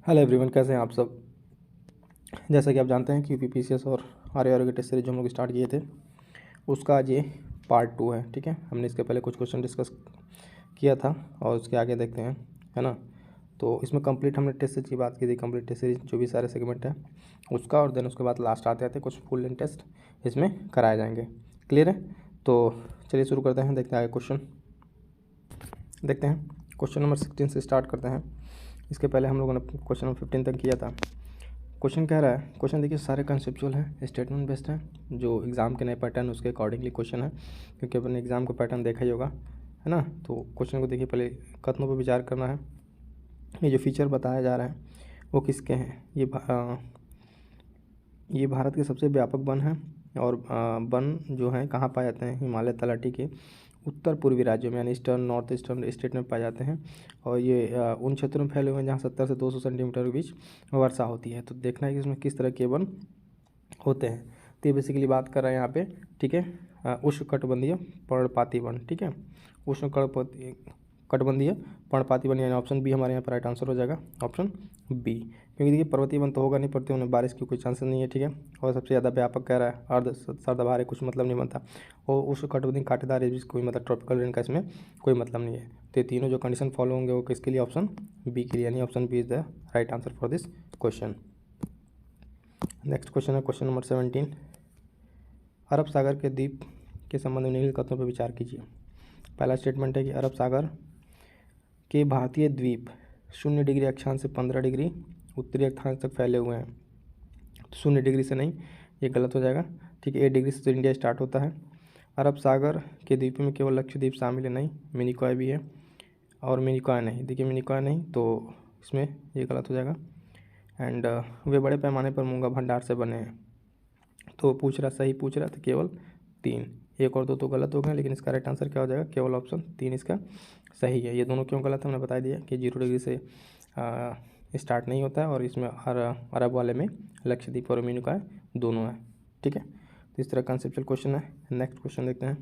Hello everyone, कैसे हैं आप सब। जैसा कि आप जानते हैं कि यूपीपीसीएस और आर के टेस्ट सीरीज जो हम लोग स्टार्ट किए थे उसका आज ये पार्ट 2 है। ठीक है, हमने इसके पहले कुछ क्वेश्चन डिस्कस किया था और उसके आगे देखते हैं, है ना। तो इसमें कंप्लीट हमने टेस्ट सीरीज की बात की थी, कंप्लीट टेस्ट सीरीज जो भी सारे सेगमेंट है उसका, और देन उसके बाद लास्ट आते आते कुछ फुल लेंथ टेस्ट इसमें कराए जाएंगे। क्लियर है? तो चलिए शुरू करते हैं, देखते हैं आगे क्वेश्चन। देखते हैं क्वेश्चन नंबर 16 से स्टार्ट करते हैं। इसके पहले हम लोगों ने क्वेश्चन नंबर 15 तक किया था। क्वेश्चन कह रहा है, क्वेश्चन देखिए सारे कंसेप्चुअल हैं, स्टेटमेंट बेस्ड है, जो एग्ज़ाम के नए पैटर्न उसके अकॉर्डिंगली क्वेश्चन है, क्योंकि अपन ने एग्ज़ाम का पैटर्न देखा ही होगा, है ना। तो क्वेश्चन को देखिए, पहले कथनों पर विचार करना है। ये जो फीचर बताया जा रहा है वो किसके हैं? ये भारत के सबसे व्यापक वन हैं, और वन जो हैं कहाँ पाए जाते हैं? हिमालय तलहटी के उत्तर पूर्वी राज्यों में, यानी ईस्टर्न नॉर्थ ईस्टर्न स्टेट में पाए जाते हैं। और ये उन क्षेत्रों में फैले हुए हैं जहाँ 70 से 200 सेंटीमीटर के बीच वर्षा होती है। तो देखना है कि इसमें किस तरह के वन होते हैं। तो ये बेसिकली बात कर रहे हैं यहाँ पे, ठीक है, उष्णकटिबंधीय पर्णपाती वन। ठीक है, उष्णकटिबंधीय पर्णपाती वन, यानी ऑप्शन बी हमारे यहाँ पर राइट आंसर हो जाएगा, ऑप्शन बी। क्योंकि देखिए पर्वतीय वन तो होगा नहीं, पड़ते उन्हें बारिश की कोई चांसेस नहीं है। ठीक है, और सबसे ज़्यादा व्यापक कह रहा है, अर्ध सर्दभार है, कुछ मतलब नहीं बनता। और उष्णकटिबंधीय कांटेदार है, कोई मतलब ट्रॉपिकल रेन का इसमें कोई मतलब नहीं है। तो ये तीनों जो कंडीशन फॉलो होंगे वो किसके लिए? ऑप्शन बी के लिए, यानी option B is the right answer for this question. Next question है क्वेश्चन नंबर 17। अरब सागर के द्वीप के संबंध में निम्नलिखित कथनों पर विचार कीजिए। पहला स्टेटमेंट है कि अरब सागर के भारतीय द्वीप 0 डिग्री अक्षांश से 15 डिग्री उत्तरी अक्षांश तक फैले हुए हैं। तो 0 डिग्री से नहीं, ये गलत हो जाएगा। ठीक है, 8 डिग्री से तो इंडिया स्टार्ट होता है। अरब सागर के द्वीपों में केवल लक्षद्वीप शामिल है, नहीं, मिनिकॉय भी है, और मिनिकॉय नहीं, देखिए मिनिकॉय नहीं, तो इसमें ये गलत हो जाएगा। एंड वे बड़े पैमाने पर मूंगा भंडार से बने हैं। तो सही पूछ रहा था केवल 3, 1 और 2 तो गलत हो गए, लेकिन इसका राइट आंसर क्या हो जाएगा? केवल ऑप्शन 3 इसका सही है। ये दोनों क्यों गलत है हमने बता दिया कि 0 डिग्री से स्टार्ट नहीं होता है, और इसमें अरब वाले में लक्षद्वीप और मिनिकॉय दोनों है। ठीक है, तो इस तरह कंसेप्चुअल क्वेश्चन है। नेक्स्ट क्वेश्चन देखते हैं।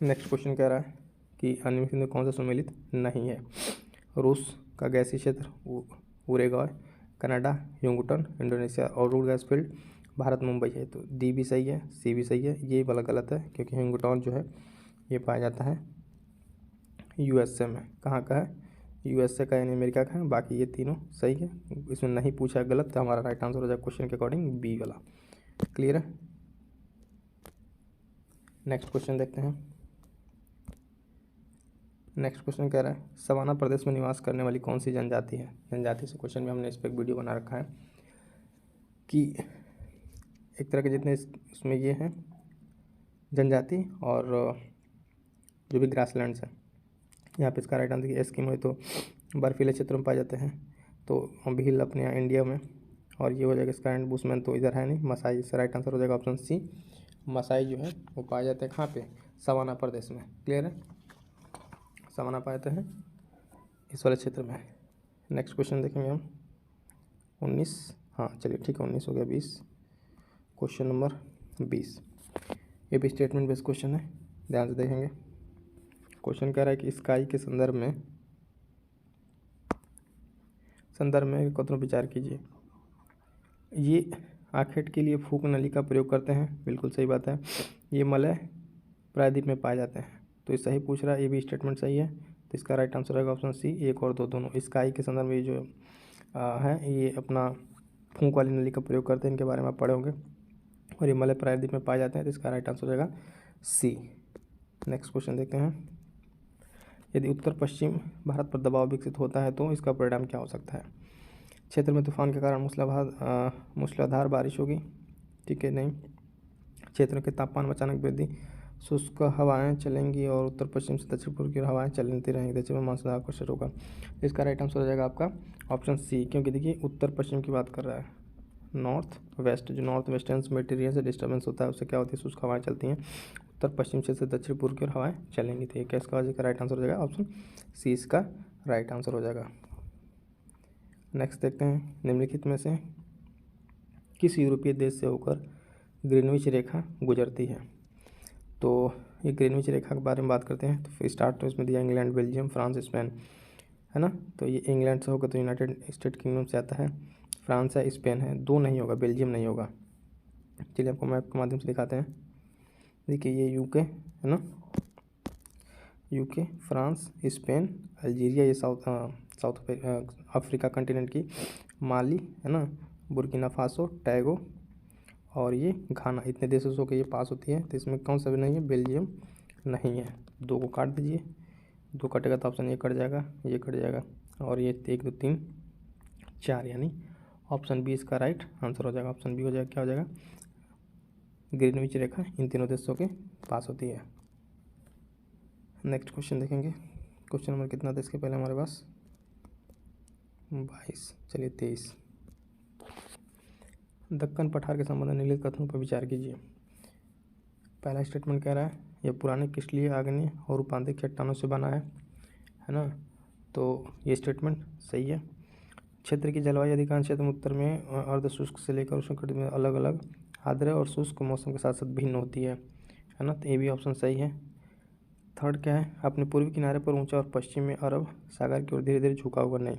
नेक्स्ट क्वेश्चन कह रहा है कि निम्नलिखित में कौन सा सम्मिलित नहीं है? रूस का गैसीय क्षेत्र उरेगॉय, कनाडा, यूंगटन, इंडोनेशिया, और रूड गैस फील्ड भारत मुंबई है। तो डी भी सही है, सी भी सही है, ये वाला गलत है, क्योंकि यूंगटन जो है ये पाया जाता है यूएसए में। कहाँ का है? यूएसए का, यानी अमेरिका का है। बाकी ये तीनों सही है, इसमें नहीं पूछा गलत, तो हमारा राइट आंसर हो जाएगा क्वेश्चन के अकॉर्डिंग बी वाला। क्लियर है? नेक्स्ट क्वेश्चन देखते हैं। नेक्स्ट क्वेश्चन कह रहा है, सवाना प्रदेश में निवास करने वाली कौन सी जनजाति है? जनजाति से क्वेश्चन में हमने इस पर एक वीडियो बना रखा है कि एक तरह के जितने इसमें ये हैं जनजाति, और जो भी ग्रासलैंड्स हैं, यहाँ पे इसका राइट आंसर एस्किमो तो बर्फीले क्षेत्रों में पाए जाते हैं। तो भील अपने यहाँ इंडिया में, और ये हो जाएगा इसका एंड बुशमैन तो इधर है नहीं, मसाई। इसका राइट आंसर हो जाएगा ऑप्शन सी। मसाई जो है वो पाए जाते हैं कहाँ पे? सवाना प्रदेश में। क्लियर है? सवाना पाए जाते हैं इस वाले क्षेत्र में। नेक्स्ट क्वेश्चन देखेंगे हम 19। हाँ चलिए ठीक है, 19 हो गया, 20। क्वेश्चन नंबर 20 ये भी स्टेटमेंट बेस्ड क्वेश्चन है, ध्यान से देखेंगे। क्वेश्चन कह रहा है कि स्काई के संदर्भ में कथनों विचार कीजिए। ये आखेट के लिए फूक नली का प्रयोग करते हैं, बिल्कुल सही बात है। ये मलय प्रायद्वीप में पाए जाते हैं, तो ये सही पूछ रहा है, ये भी स्टेटमेंट सही है। तो इसका राइट आंसर रहेगा ऑप्शन सी, 1 और 2 दोनों। स्काई के संदर्भ में ये जो है ये अपना फूंक वाली नली का प्रयोग करते हैं, इनके बारे में आप पढ़े होंगे, और ये मलय प्रायद्वीप में पाए जाते हैं। तो इसका राइट आंसर हो जाएगा सी। नेक्स्ट क्वेश्चन देखते हैं। यदि उत्तर पश्चिम भारत पर दबाव विकसित होता है तो इसका परिणाम क्या हो सकता है? क्षेत्र में तूफान के कारण मूसलाधार बारिश होगी। ठीक है, नहीं। क्षेत्र के तापमान में अचानक वृद्धि, शुष्क हवाएं चलेंगी, और उत्तर पश्चिम से दक्षिण पूर्व की हवाएं चलती रहेंगी। दक्षिण में मानसून आकर्षण होगा। इसका राइट आंसर हो जाएगा आपका ऑप्शन सी, क्योंकि देखिए उत्तर पश्चिम की बात कर रहा है। नॉर्थ वेस्ट, जो नॉर्थ वेस्टर्न मेटीरियल से डिस्टर्बेंस होता है उससे क्या होती है? शुष्क हवाएं चलती हैं। उत्तर पश्चिम से दक्षिण पूर्व की ओर हवाएं चलेंगी। तो क्या इसका राइट आंसर हो जाएगा ऑप्शन सी, इसका राइट आंसर हो जाएगा। नेक्स्ट देखते हैं, निम्नलिखित में से किस यूरोपीय देश से होकर ग्रीनविच रेखा गुजरती है? तो ये ग्रीनविच रेखा के बारे में बात करते हैं। तो स्टार्ट तो इसमें दिया इंग्लैंड, बेल्जियम, फ्रांस, स्पेन। है ना। तो ये इंग्लैंड से होगा तो यूनाइटेड स्टेट किंगडम से आता है। फ्रांस है, स्पेन है, दो नहीं होगा, बेल्जियम नहीं होगा। चलिए आपको मैप के माध्यम से दिखाते हैं। देखिए ये यूके है ना, यूके, फ्रांस, स्पेन, अल्जीरिया, ये साउथ अफ्रीका कंटिनेंट की, माली है ना, बुर्किना फासो, टैगो और ये घाना, इतने देशों से होकर ये पास होती है। तो इसमें कौन सा भी नहीं है, बेल्जियम नहीं है। दो को काट दीजिए, दो कटेगा तो ऑप्शन ये कट जाएगा, ये कट जाएगा और ये 1 2 3 4, यानी ऑप्शन बी इसका राइट आंसर हो जाएगा। ऑप्शन बी हो जाएगा, क्या हो जाएगा, ग्रीनविच रेखा इन तीनों देशों के पास होती है। नेक्स्ट क्वेश्चन देखेंगे। क्वेश्चन नंबर कितना था इसके पहले हमारे पास, 22, चलिए 23। दक्कन पठार के संबंध में निम्नलिखित कथनों पर विचार कीजिए। पहला स्टेटमेंट कह रहा है यह पुराने क्रिस्टलीय आग्नेय और रूपांतरित चट्टानों से बना है ना। तो ये स्टेटमेंट सही है। क्षेत्र की जलवायु अधिकांश क्षेत्र में उत्तर में अर्ध शुष्क से लेकर उष्णकटिबंधीय में अलग अलग आर्द्र और शुष्क मौसम के साथ साथ भिन्न होती है ना। तो ये भी ऑप्शन सही है। थर्ड क्या है, अपने पूर्वी किनारे पर ऊंचा और पश्चिम में अरब सागर की ओर धीरे धीरे झुका हुआ नहीं।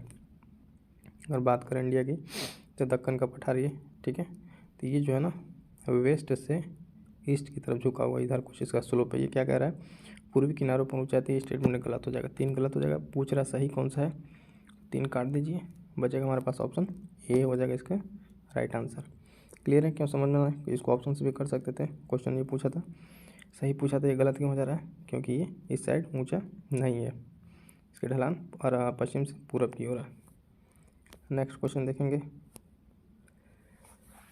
अगर बात करें इंडिया की तो दक्कन का पठार ये, ठीक है, तो ये जो है ना वेस्ट से ईस्ट की तरफ झुका हुआ, इधर कुछ इसका स्लोप है। ये क्या कह रहा है, पूर्वी किनारों पर ऊंचाई, तो ये स्टेटमेंट गलत हो जाएगा। 3 गलत हो जाएगा। पूछ रहा सही कौन सा है, 3 काट दीजिए, बचेगा हमारे पास ऑप्शन ए हो जाएगा इसका राइट आंसर। क्लियर है, क्यों समझ में आए, इसको ऑप्शन से भी कर सकते थे। क्वेश्चन ये पूछा था, सही पूछा था, ये गलत क्यों हो जा रहा है, क्योंकि ये इस साइड ऊंचा नहीं है, इसके ढलान और पश्चिम से पूरब की ओर है। नेक्स्ट क्वेश्चन देखेंगे।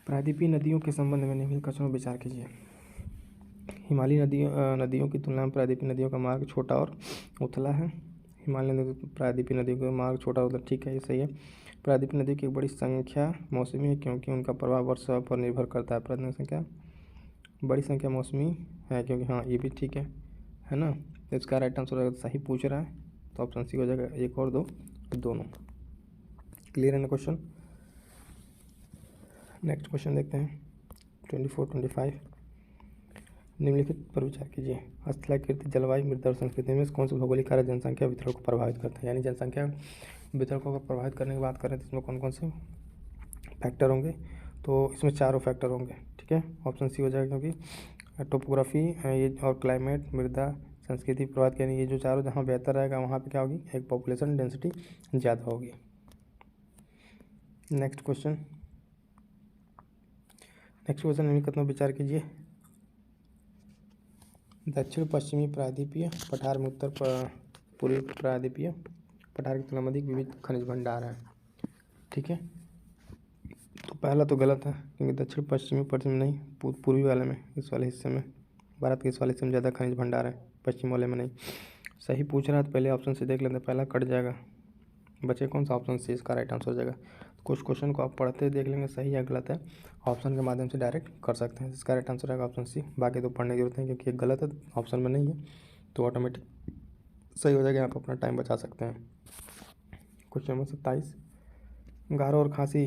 प्रायद्वीपीय नदियों के संबंध में निम्नलिखित कथनों पर विचार कीजिए। हिमालयी नदियों की तुलना में प्रायद्वीपीय नदियों का मार्ग छोटा और उथला है। हिमालय प्रायद्वीपीय नदियों का मार्ग छोटा और उथला, ठीक है, ये सही है। प्रायद्वीपीय नदियों की एक बड़ी संख्या मौसमी है क्योंकि उनका प्रभाव वर्षा पर निर्भर करता है। प्रायद्वीपीय संख्या बड़ी संख्या मौसमी है क्योंकि, हाँ ये भी ठीक है ना। तो इसका राइट आंसर होगा, सही पूछ रहा है तो ऑप्शन सी हो जाएगा। 1 और 2 दोनों। क्लियर है ना क्वेश्चन। नेक्स्ट क्वेश्चन देखते हैं 24 25। निम्नलिखित पर विचार कीजिए। स्थलाकृति जलवायु मृदा और संस्कृति में कौन सा भौगोलिक कार्य जनसंख्या वितरण को प्रभावित करता है। यानी जनसंख्या वितरण को प्रभावित करने की बात करें तो इसमें कौन कौन से फैक्टर होंगे, तो इसमें 4 फैक्टर होंगे, ठीक है। ऑप्शन सी हो जाएगा क्योंकि टोपोग्राफी ये और क्लाइमेट, मृदा, संस्कृति प्रभावित, यानी ये जो चारों जहाँ बेहतर रहेगा वहाँ पे क्या होगी, एक पॉपुलेशन डेंसिटी ज़्यादा होगी। नेक्स्ट क्वेश्चन निम्नलिखित में विचार कीजिए। दक्षिण पश्चिमी प्रायद्वीपीय पठार में उत्तर पूर्वी प्रायद्वीपीय पठार की तुलना में अधिक विविध खनिज भंडार है, ठीक है। तो पहला तो गलत है क्योंकि दक्षिण पश्चिम नहीं, पूर्वी वाले में, इस वाले हिस्से में, भारत के इस वाले हिस्से में ज़्यादा खनिज भंडार है, पश्चिम वाले में नहीं। सही पूछ रहा है तो पहले ऑप्शन से देख लेते, पहला कट जाएगा, बचे कौन सा, ऑप्शन सी इसका राइट आंसर हो जाएगा। कुछ क्वेश्चन को आप पढ़ते देख लेंगे सही या गलत है, ऑप्शन के माध्यम से डायरेक्ट कर सकते हैं। इसका राइट आंसर रहेगा ऑप्शन सी। बाकी तो पढ़ने की जरूरत नहीं क्योंकि गलत है, ऑप्शन में नहीं है, तो ऑटोमेटिक सही हो जाएगा। आप अपना टाइम बचा सकते हैं। Question number 27। गारो और खासी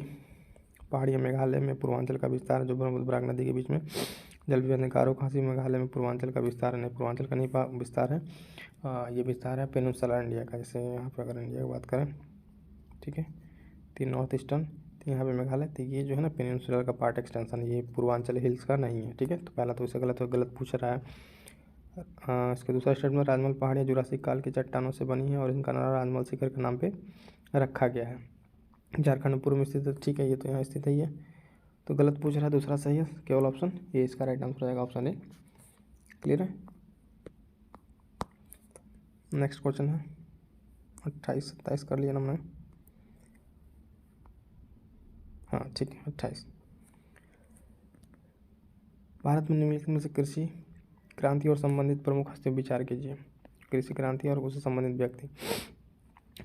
पहाड़ियाँ मेघालय में पूर्वांचल का विस्तार है जो ब्रह्मपुत्र नदी के बीच में जल विवाद है। गारो खासी मेघालय में पूर्वांचल का विस्तार है, नहीं पूर्वांचल का नहीं विस्तार है, ये विस्तार है पेनिनसुला इंडिया का। जैसे यहाँ पर अगर इंडिया की बात करें, ठीक है, 3 नॉर्थ ईस्टर्न, तो यहाँ पे मेघालय, तो ये जो है ना पेनिनसुला का पार्ट एक्सटेंशन, ये पूर्वांचल हिल्स का नहीं है, ठीक है। तो पहला तो इसे गलत पूछ रहा है। इसके दूसरा स्टेटमेंट, राजमहल पहाड़ियाँ जुरासिक काल की चट्टानों से बनी हैं और इनका नाम राजमहल शिखर के नाम पे रखा गया है। झारखंड में पूर्व में स्थित है, ठीक है, ये तो यहाँ स्थित है, ये तो गलत पूछ रहा है। दूसरा सही है, केवल ऑप्शन ये इसका राइट आंसर रहेगा, ऑप्शन ए। क्लियर है। नेक्स्ट क्वेश्चन है 28 27 कर लिया ना हमने, हाँ ठीक है 28। भारत में निम्नलिखित में से कृषि क्रांति और संबंधित प्रमुख हस्तियों विचार कीजिए। कृषि क्रांति और उससे संबंधित व्यक्ति।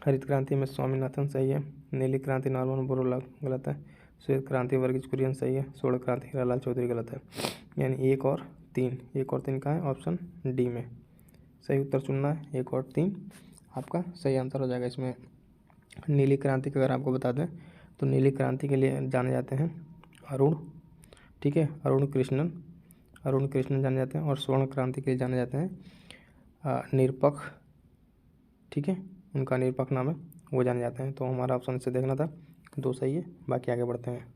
हरित क्रांति में स्वामीनाथन सही है। नीली क्रांति नॉर्मन बोरलॉग गलत है। श्वेत क्रांति वर्गीज कुरियन सही है। स्वर्ण क्रांति हीरालाल चौधरी गलत है। यानी 1 और 3 का है ऑप्शन डी में सही उत्तर चुनना है। 1 और 3 आपका सही आंसर हो जाएगा। इसमें नीली क्रांति का अगर आपको बता दें तो नीली क्रांति के लिए जाने जाते हैं अरुण, ठीक है, अरुण कृष्णन जाने जाते हैं। और स्वर्ण क्रांति के लिए जाने जाते हैं निरपक्ष, ठीक है, उनका निरपक्ष नाम है वो जाने जाते हैं। तो हमारा ऑप्शन इससे देखना था, 2 सही है। बाकी आगे बढ़ते हैं।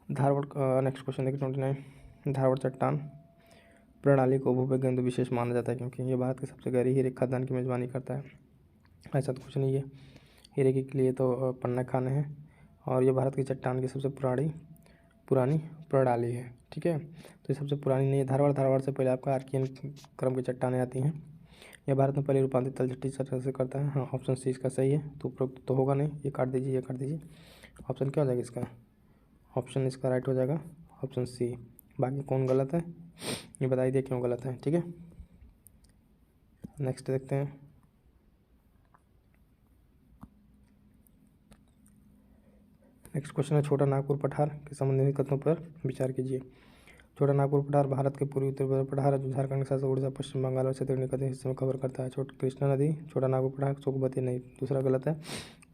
धारवाड़ नेक्स्ट क्वेश्चन देखिए 29। धारवाड़ चट्टान प्रणाली को भूविज्ञान विशेष माना जाता है क्योंकि ये भारत की सबसे गहरी हीरे खदान की मेजबानी करता है। ऐसा तो कुछ नहीं है, हीरे के लिए तो पन्ना खाने हैं, और ये भारत की चट्टान की सबसे पुरानी प्रणाली है। ठीक है, तो ये सबसे पुरानी नहीं है। धारवाड़ से पहले आपका आर्कियन क्रम की चट्टानें आती हैं। यह भारत में पहले रूपांतरित तलछटी सतह से करता है। हाँ, ऑप्शन सी इसका सही है। तो उपरोक्त तो होगा नहीं, ये काट दीजिए, ये काट दीजिए। ऑप्शन क्या हो जाएगा इसका? ऑप्शन इसका राइट हो जाएगा, ऑप्शन सी। बाकी कौन गलत है ये बताइए दिए क्यों गलत है। ठीक है, नेक्स्ट देखते हैं। नेक्स्ट क्वेश्चन है छोटा नागपुर पठार के संबंधित कथनों पर विचार कीजिए। छोटा नागपुर पठार भारत के पूर्वी उत्तर पठार है जो झारखंड के साथ उड़ीसा, पश्चिम बंगाल और क्षेत्रीय के हिस्से में कवर करता है। कृष्णा नदी छोटा नागपुर पठार, सोगबती नहीं, दूसरा गलत है,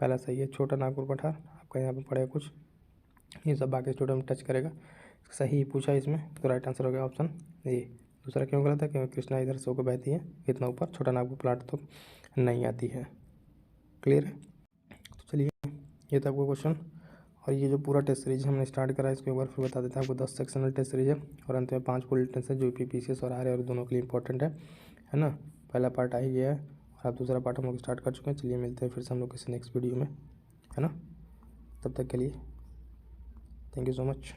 पहला सही है। छोटा नागपुर पठार आपका यहाँ पर पड़ेगा कुछ, ये सब बाकी स्टूडियो में टच करेगा। सही पूछा इसमें, तो राइट आंसर हो गया ऑप्शन ए। दूसरा क्यों गलत है? क्योंकि कृष्णा इधर से होकर बहती है इतना ऊपर, छोटा नागपुर प्लाट तो नहीं आती है। क्लियर है? तो चलिए, ये था आपको क्वेश्चन। और ये जो पूरा टेस्ट सीरीज हमने स्टार्ट करा है इसको एक बार फिर बता देता हूँ। आपको 10 सेक्शनल टेस्ट सीरीज है और अंत में 5 फुल टेस्ट है जो PCS और RA और दोनों के लिए इंपॉर्टेंट है ना। पहला पार्ट आ ही गया है और आप दूसरा पार्ट हम लोग स्टार्ट कर चुके हैं। चलिए मिलते हैं फिर से हम लोग किसी नेक्स्ट वीडियो में, है ना। तब तक के लिए थैंक यू सो मच।